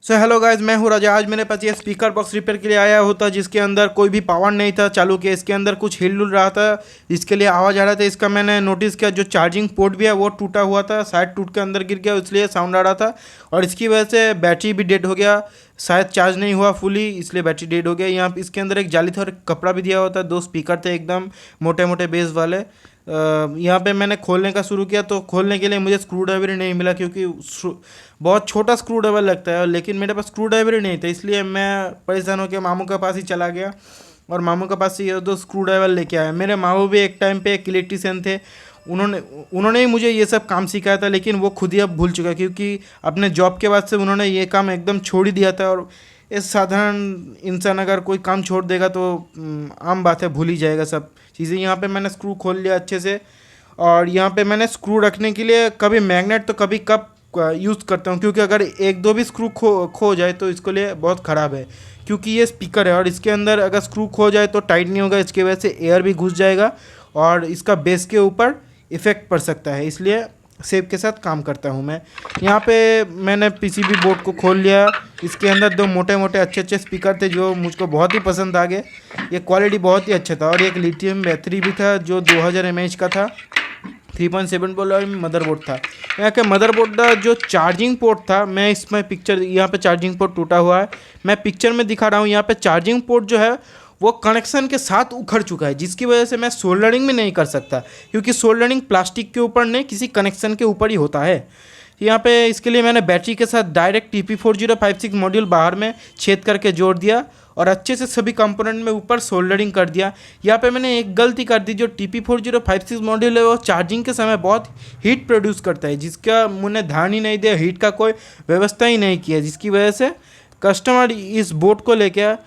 So hello guys, मैं हूँ राजा। आज मेरे पास ये स्पीकर बॉक्स रिपेयर के लिए आया होता जिसके अंदर कोई भी पावर नहीं था चालू के। इसके अंदर कुछ हिल डुल रहा था जिसके लिए आवाज़ आ रहा था। इसका मैंने नोटिस किया, जो चार्जिंग पोर्ट भी है वो टूटा हुआ था, शायद टूट के अंदर गिर गया, इसलिए साउंड आ रहा था। और इसकी वजह से बैटरी भी डेड हो गया, शायद चार्ज नहीं हुआ फुली, इसलिए बैटरी डेड हो गया। यहाँ पे इसके अंदर एक जाली था और एक कपड़ा भी दिया हुआ था। दो स्पीकर थे एकदम मोटे मोटे बेस वाले। यहाँ पे मैंने खोलने का शुरू किया तो खोलने के लिए मुझे स्क्रू ड्राइवर ही नहीं मिला, क्योंकि बहुत छोटा स्क्रू ड्राइवर लगता है, लेकिन मेरे पास स्क्रू ड्राइवर ही नहीं था। इसलिए मैं परेशान होकर मामू के पास ही चला गया और मामू के पास से ये दो स्क्रू ड्राइवर लेके आया। मेरे मामू भी एक टाइम पे एक इलेक्ट्रीशियन थे, उन्होंने उन्होंने ही मुझे ये सब काम सिखाया था, लेकिन वो खुद ही अब भूल चुका है, क्योंकि अपने जॉब के बाद से उन्होंने ये काम एकदम छोड़ ही दिया था। और इस साधारण इंसान अगर कोई काम छोड़ देगा तो आम बात है, भूल ही जाएगा सब चीज़ें। यहाँ पे मैंने स्क्रू खोल लिया अच्छे से, और यहाँ पे मैंने स्क्रू रखने के लिए कभी मैग्नेट तो कभी कप यूज़ करता हूँ, क्योंकि अगर एक दो भी स्क्रू खो जाए तो इसके लिए बहुत ख़राब है। क्योंकि ये स्पीकर है और इसके अंदर अगर स्क्रू खो जाए तो टाइट नहीं होगा, इसकी वजह से एयर भी घुस जाएगा और इसका बेस के ऊपर इफ़ेक्ट पड़ सकता है। इसलिए सेफ के साथ काम करता हूँ मैं। यहाँ पे मैंने पीसीबी बोर्ड को खोल लिया। इसके अंदर दो मोटे मोटे अच्छे अच्छे स्पीकर थे जो मुझको बहुत ही पसंद आ गए। ये क्वालिटी बहुत ही अच्छा था। और एक लिथियम बैटरी भी था जो 2000 mAh का था, 3.7 वोल्ट मदरबोर्ड था। यहाँ के मदरबोर्ड का जो चार्जिंग पोर्ट था, मैं इसमें पिक्चर, यहाँ पे चार्जिंग पोर्ट टूटा हुआ है, मैं पिक्चर में दिखा रहा हूँ। यहाँ पे चार्जिंग पोर्ट जो है वो कनेक्शन के साथ उखड़ चुका है, जिसकी वजह से मैं सोल्डरिंग भी नहीं कर सकता, क्योंकि सोल्डरिंग प्लास्टिक के ऊपर नहीं, किसी कनेक्शन के ऊपर ही होता है। यहाँ पे इसके लिए मैंने बैटरी के साथ डायरेक्ट TP4056 मॉड्यूल बाहर में छेद करके जोड़ दिया और अच्छे से सभी कंपोनेंट में ऊपर सोल्डरिंग कर दिया। यहाँ पे मैंने एक गलती कर दी, जो TP4056 मॉड्यूल है वो चार्जिंग के समय बहुत हीट प्रोड्यूस करता है, जिसका मैंने ध्यान ही नहीं दिया, हीट का कोई व्यवस्था ही नहीं किया, जिसकी वजह से कस्टमर इस बोर्ड को लेकर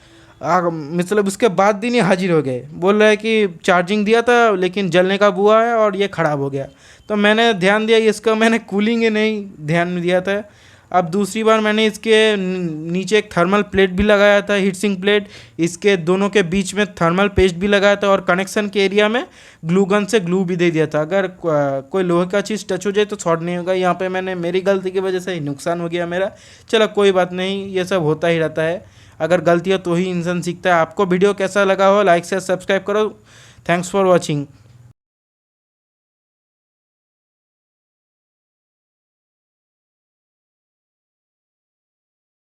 मतलब उसके बाद दिन ही हाजिर हो गए। बोल रहा है कि चार्जिंग दिया था लेकिन जलने का बुआ है और ये ख़राब हो गया। तो मैंने ध्यान दिया, इसका मैंने कूलिंग ही नहीं ध्यान में दिया था। अब दूसरी बार मैंने इसके नीचे एक थर्मल प्लेट भी लगाया था, हीट सिंक प्लेट, इसके दोनों के बीच में थर्मल पेस्ट भी लगाया था और कनेक्शन के एरिया में ग्लू गन से ग्लू भी दे दिया था। अगर कोई लोहे का चीज़ टच हो जाए तो शॉर्ट नहीं होगा। यहाँ पे मैंने मेरी गलती की वजह से ही नुकसान हो गया मेरा। चलो कोई बात नहीं, ये सब होता ही रहता है, अगर गलती हो तो ही इंसान सीखता है। आपको वीडियो कैसा लगा हो, लाइक से सब्सक्राइब करो। Thanks for watching.